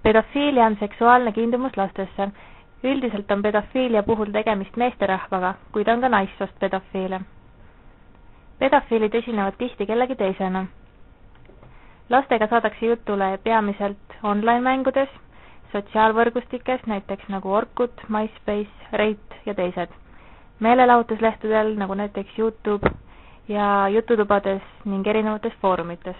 Pedofiilia on seksuaalne kiindumus lastesse. Üldiselt on pedofiilia puhul tegemist meesterahvaga, kuid on ka naissoost pedofiile. Pedofiilid esinevad tihti kellegi teisena. Lastega saadakse jutule peamiselt online-mängudes, sotsiaalvõrgustikes, näiteks nagu Orkut, MySpace, Rate ja teised. Meelelahutuslehtedel nagu näiteks YouTube ja jututubades ning erinevates foorumites.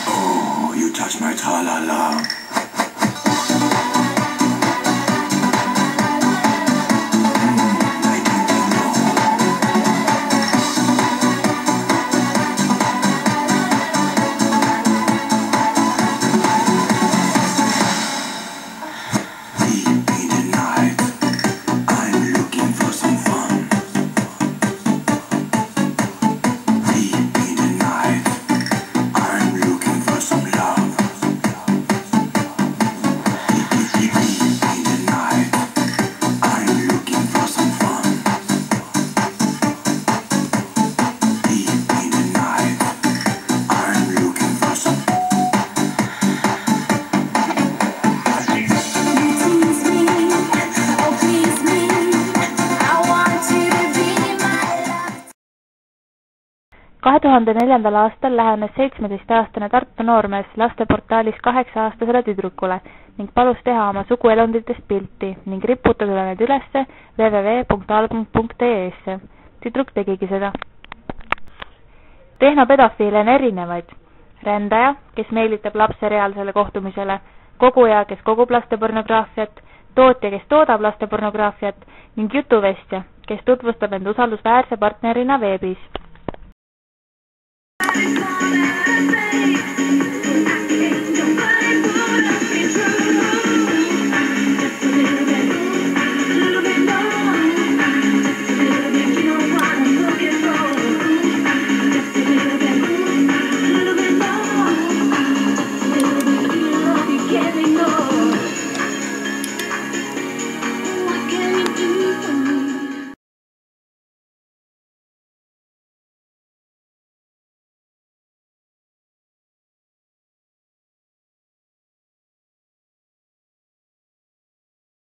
Oh, you touch my tra-la-la. aastal lähenes 17-aastane Tartu noormees lasteportaalis 8-aastasele tüdrukule ning palus teha oma suguelunditest pilti ning riputada need ülesse www.album.ee-sse. Tüdruk tegigi seda. Tehnopedofiile on erinevaid. Rändaja, kes meelitab lapse reaalsele kohtumisele, koguja, kes kogub lastepornograafiat, tootja, kes toodab lastepornograafiat ning jutuvestja, kes tutvustab end usaldusväärse partnerina veebis.